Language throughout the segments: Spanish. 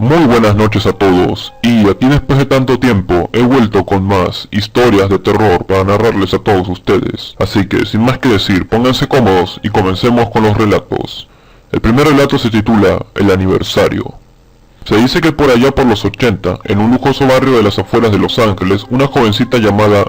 Muy buenas noches a todos, y aquí después de tanto tiempo he vuelto con más historias de terror para narrarles a todos ustedes. Así que sin más que decir, pónganse cómodos y comencemos con los relatos. El primer relato se titula El aniversario. Se dice que por allá por los 80, en un lujoso barrio de las afueras de Los Ángeles, una jovencita llamada,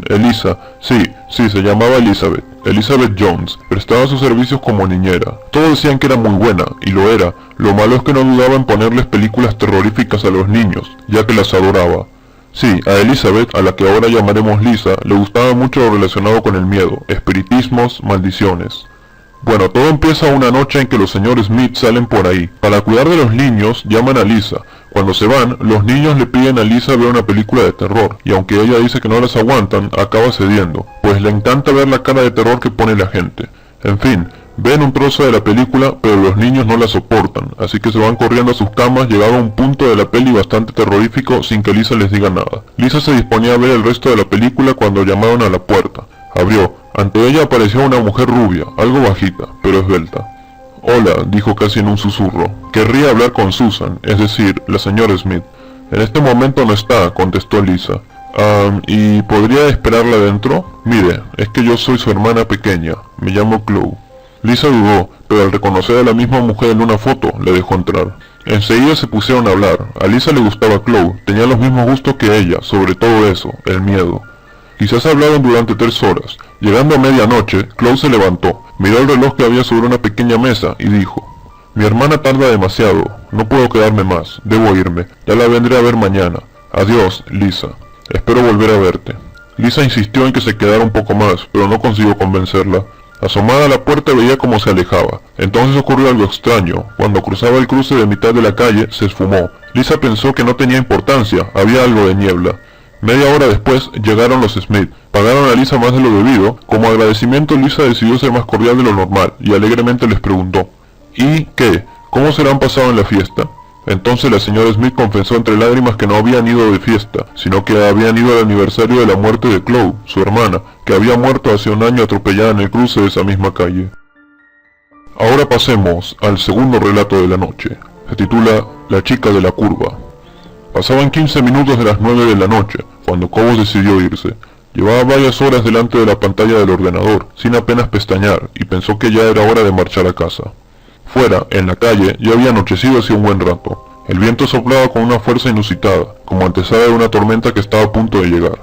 Elisa, sí, se llamaba Elizabeth Jones, prestaba sus servicios como niñera. Todos decían que era muy buena, y lo era. Lo malo es que no dudaba en ponerles películas terroríficas a los niños, ya que las adoraba. Sí, a Elizabeth, a la que ahora llamaremos Lisa, le gustaba mucho lo relacionado con el miedo, espiritismos, maldiciones. Bueno, todo empieza una noche en que los señores Smith salen por ahí. Para cuidar de los niños, llaman a Lisa. Cuando se van, los niños le piden a Lisa ver una película de terror, y aunque ella dice que no las aguantan, acaba cediendo, pues le encanta ver la cara de terror que pone la gente. En fin, ven un trozo de la película, pero los niños no la soportan, así que se van corriendo a sus camas, llegado a un punto de la peli bastante terrorífico sin que Lisa les diga nada. Lisa se disponía a ver el resto de la película cuando llamaron a la puerta. Abrió. Ante ella apareció una mujer rubia, algo bajita, pero esbelta. Hola, dijo casi en un susurro. Querría hablar con Susan, es decir, la señora Smith. En este momento no está, contestó Lisa. ¿Y podría esperarla dentro? Mire, es que yo soy su hermana pequeña, me llamo Chloe. Lisa dudó, pero al reconocer a la misma mujer en una foto, le dejó entrar. Enseguida se pusieron a hablar. A Lisa le gustaba Chloe, tenía los mismos gustos que ella, sobre todo eso, el miedo. Quizás hablaron durante 3 horas. Llegando a medianoche, Chloe se levantó, miró el reloj que había sobre una pequeña mesa y dijo: Mi hermana tarda demasiado, no puedo quedarme más, debo irme, ya la vendré a ver mañana. Adiós, Lisa, espero volver a verte. Lisa insistió en que se quedara un poco más, pero no consiguió convencerla. Asomada a la puerta veía cómo se alejaba. Entonces ocurrió algo extraño. Cuando cruzaba el cruce de mitad de la calle, se esfumó. Lisa pensó que no tenía importancia, había algo de niebla. Media hora después llegaron los Smith. Pagaron a Lisa más de lo debido. Como agradecimiento, Lisa decidió ser más cordial de lo normal y alegremente les preguntó: ¿Y qué? ¿Cómo se la han pasado en la fiesta? Entonces la señora Smith confesó entre lágrimas que no habían ido de fiesta, sino que habían ido al aniversario de la muerte de Chloe, su hermana, que había muerto hace un año atropellada en el cruce de esa misma calle. Ahora pasemos al segundo relato de la noche. Se titula La chica de la curva. Pasaban 15 minutos de las 9 de la noche, cuando Cobos decidió irse. Llevaba varias horas delante de la pantalla del ordenador, sin apenas pestañear, y pensó que ya era hora de marchar a casa. Fuera, en la calle, ya había anochecido hacía un buen rato. El viento soplaba con una fuerza inusitada, como antesala de una tormenta que estaba a punto de llegar.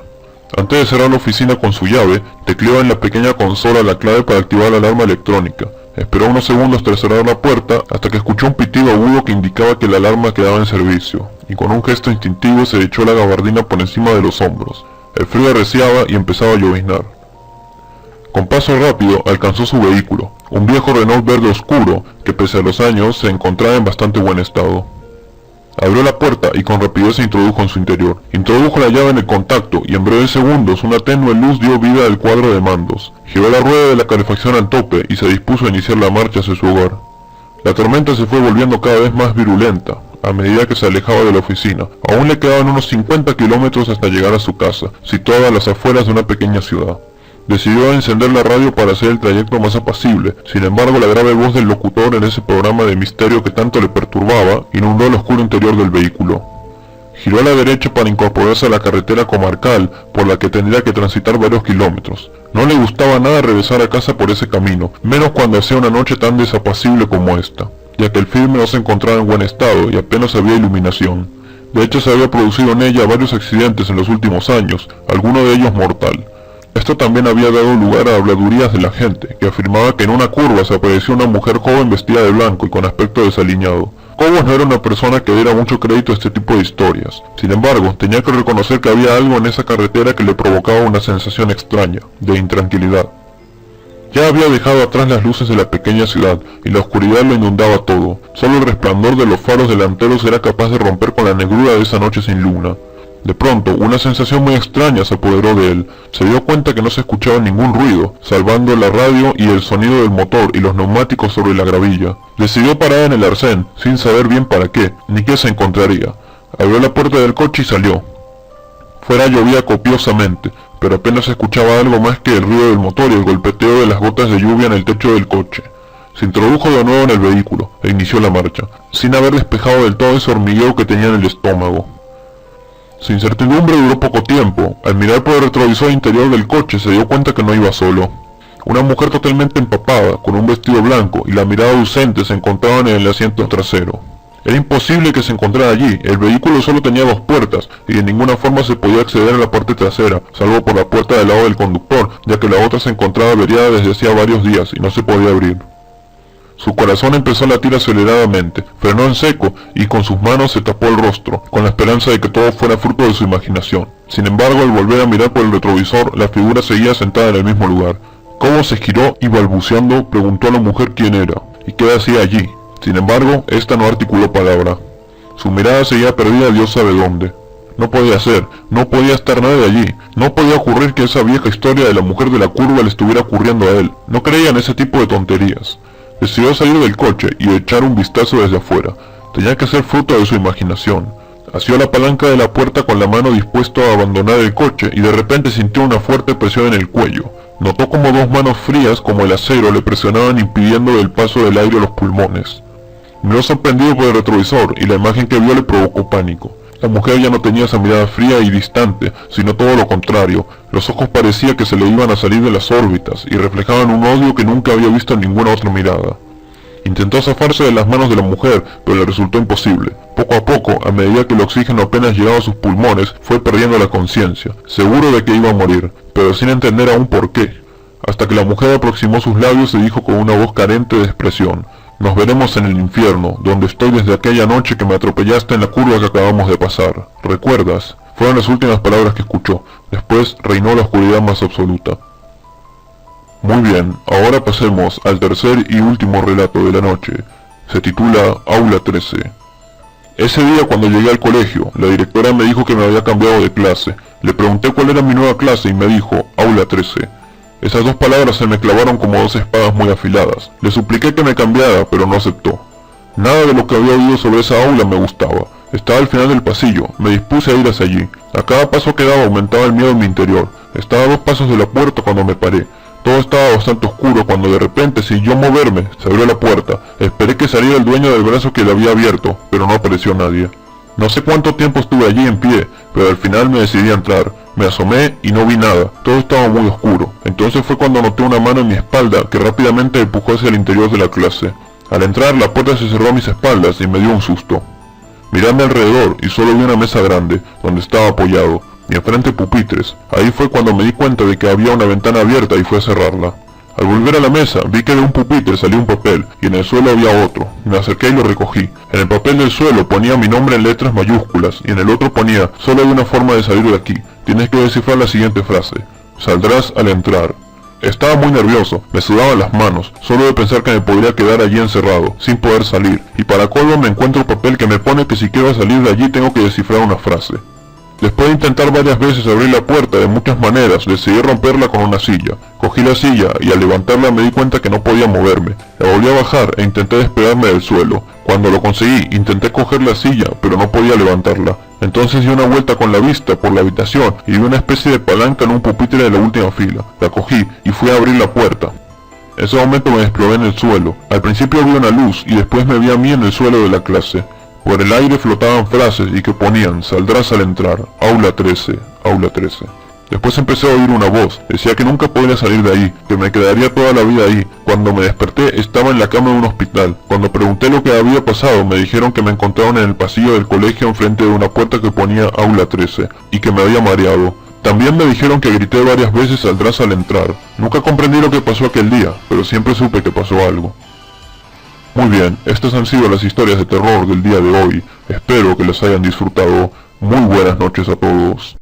Antes de cerrar la oficina con su llave, tecleó en la pequeña consola la clave para activar la alarma electrónica. Esperó unos segundos tras cerrar la puerta hasta que escuchó un pitido agudo que indicaba que la alarma quedaba en servicio, y con un gesto instintivo se echó la gabardina por encima de los hombros. El frío arreciaba y empezaba a lloviznar. Con paso rápido alcanzó su vehículo, un viejo Renault verde oscuro que pese a los años se encontraba en bastante buen estado. Abrió la puerta y con rapidez se introdujo en su interior. Introdujo la llave en el contacto y en breves segundos una tenue luz dio vida al cuadro de mandos. Giró la rueda de la calefacción al tope y se dispuso a iniciar la marcha hacia su hogar. La tormenta se fue volviendo cada vez más virulenta a medida que se alejaba de la oficina. Aún le quedaban unos 50 kilómetros hasta llegar a su casa, situada a las afueras de una pequeña ciudad. Decidió encender la radio para hacer el trayecto más apacible. Sin embargo, la grave voz del locutor en ese programa de misterio que tanto le perturbaba inundó el oscuro interior del vehículo. Giró a la derecha para incorporarse a la carretera comarcal por la que tendría que transitar varios kilómetros. No le gustaba nada regresar a casa por ese camino, menos cuando hacía una noche tan desapacible como esta, ya que el filme no se encontraba en buen estado y apenas había iluminación. De hecho, se había producido en ella varios accidentes en los últimos años, alguno de ellos mortal. Esto también había dado lugar a habladurías de la gente, que afirmaba que en una curva se apareció una mujer joven vestida de blanco y con aspecto desaliñado. Cobos no era una persona que diera mucho crédito a este tipo de historias. Sin embargo, tenía que reconocer que había algo en esa carretera que le provocaba una sensación extraña, de intranquilidad. Ya había dejado atrás las luces de la pequeña ciudad, y la oscuridad lo inundaba todo. Solo el resplandor de los faros delanteros era capaz de romper con la negrura de esa noche sin luna. De pronto, una sensación muy extraña se apoderó de él. Se dio cuenta que no se escuchaba ningún ruido, salvando la radio y el sonido del motor y los neumáticos sobre la gravilla. Decidió parar en el arcén, sin saber bien para qué, ni qué se encontraría. Abrió la puerta del coche y salió. Fuera llovía copiosamente, pero apenas se escuchaba algo más que el ruido del motor y el golpeteo de las gotas de lluvia en el techo del coche. Se introdujo de nuevo en el vehículo e inició la marcha, sin haber despejado del todo ese hormigueo que tenía en el estómago. Su incertidumbre duró poco tiempo. Al mirar por el retrovisor interior del coche se dio cuenta que no iba solo. Una mujer totalmente empapada, con un vestido blanco y la mirada ausente se encontraban en el asiento trasero. Era imposible que se encontrara allí, el vehículo solo tenía 2 puertas y de ninguna forma se podía acceder a la parte trasera, salvo por la puerta del lado del conductor, ya que la otra se encontraba averiada desde hacía varios días y no se podía abrir. Su corazón empezó a latir aceleradamente, frenó en seco y con sus manos se tapó el rostro, con la esperanza de que todo fuera fruto de su imaginación. Sin embargo, al volver a mirar por el retrovisor, la figura seguía sentada en el mismo lugar. Cobo se giró y balbuceando preguntó a la mujer quién era y qué hacía allí. Sin embargo, esta no articuló palabra. Su mirada seguía perdida Dios sabe dónde. No podía ser, no podía estar nadie allí, no podía ocurrir que esa vieja historia de la mujer de la curva le estuviera ocurriendo a él. No creía en ese tipo de tonterías. Decidió salir del coche y echar un vistazo desde afuera. Tenía que ser fruto de su imaginación. Asió la palanca de la puerta con la mano dispuesto a abandonar el coche y de repente sintió una fuerte presión en el cuello. Notó como 2 manos frías como el acero le presionaban impidiendo el paso del aire a los pulmones. Miró sorprendido por el retrovisor y la imagen que vio le provocó pánico. La mujer ya no tenía esa mirada fría y distante, sino todo lo contrario. Los ojos parecía que se le iban a salir de las órbitas y reflejaban un odio que nunca había visto en ninguna otra mirada. Intentó zafarse de las manos de la mujer, pero le resultó imposible. Poco a poco, a medida que el oxígeno apenas llegaba a sus pulmones, fue perdiendo la conciencia, seguro de que iba a morir, pero sin entender aún por qué. Hasta que la mujer aproximó sus labios y dijo con una voz carente de expresión: «Nos veremos en el infierno, donde estoy desde aquella noche que me atropellaste en la curva que acabamos de pasar. ¿Recuerdas?». Fueron las últimas palabras que escuchó. Después reinó la oscuridad más absoluta. Muy bien, ahora pasemos al tercer y último relato de la noche. Se titula Aula 13. Ese día cuando llegué al colegio, la directora me dijo que me había cambiado de clase. Le pregunté cuál era mi nueva clase y me dijo, Aula 13. Esas 2 palabras se me clavaron como 2 espadas muy afiladas. Le supliqué que me cambiara, pero no aceptó. Nada de lo que había oído sobre esa aula me gustaba. Estaba al final del pasillo, me dispuse a ir hacia allí. A cada paso que daba aumentaba el miedo en mi interior. Estaba a 2 pasos de la puerta cuando me paré. Todo estaba bastante oscuro cuando de repente, sin yo moverme, se abrió la puerta. Esperé que saliera el dueño del brazo que le había abierto, pero no apareció nadie. No sé cuánto tiempo estuve allí en pie, pero al final me decidí a entrar. Me asomé y no vi nada, todo estaba muy oscuro. Entonces fue cuando noté una mano en mi espalda que rápidamente me empujó hacia el interior de la clase. Al entrar, la puerta se cerró a mis espaldas y me dio un susto. Miré a mi alrededor y solo vi una mesa grande, donde estaba apoyado, y enfrente pupitres. Ahí fue cuando me di cuenta de que había una ventana abierta y fui a cerrarla. Al volver a la mesa, vi que de un pupitre salió un papel, y en el suelo había otro. Me acerqué y lo recogí. En el papel del suelo ponía mi nombre en letras mayúsculas, y en el otro ponía, solo hay una forma de salir de aquí. Tienes que descifrar la siguiente frase. Saldrás al entrar. Estaba muy nervioso, me sudaban las manos, solo de pensar que me podría quedar allí encerrado, sin poder salir, y para colmo me encuentro el papel que me pone que si quiero salir de allí tengo que descifrar una frase. Después de intentar varias veces abrir la puerta de muchas maneras, decidí romperla con una silla. Cogí la silla y al levantarla me di cuenta que no podía moverme. La volví a bajar e intenté despegarme del suelo. Cuando lo conseguí, intenté coger la silla, pero no podía levantarla. Entonces di una vuelta con la vista por la habitación y vi una especie de palanca en un pupitre de la última fila. La cogí y fui a abrir la puerta. En ese momento me desplomé en el suelo. Al principio vi una luz y después me vi a mí en el suelo de la clase. Por el aire flotaban frases y que ponían, saldrás al entrar, aula 13, aula 13. Después empecé a oír una voz, decía que nunca podría salir de ahí, que me quedaría toda la vida ahí. Cuando me desperté estaba en la cama de un hospital. Cuando pregunté lo que había pasado me dijeron que me encontraron en el pasillo del colegio enfrente de una puerta que ponía aula 13, y que me había mareado. También me dijeron que grité varias veces saldrás al entrar. Nunca comprendí lo que pasó aquel día, pero siempre supe que pasó algo. Muy bien, estas han sido las historias de terror del día de hoy. Espero que las hayan disfrutado. Muy buenas noches a todos.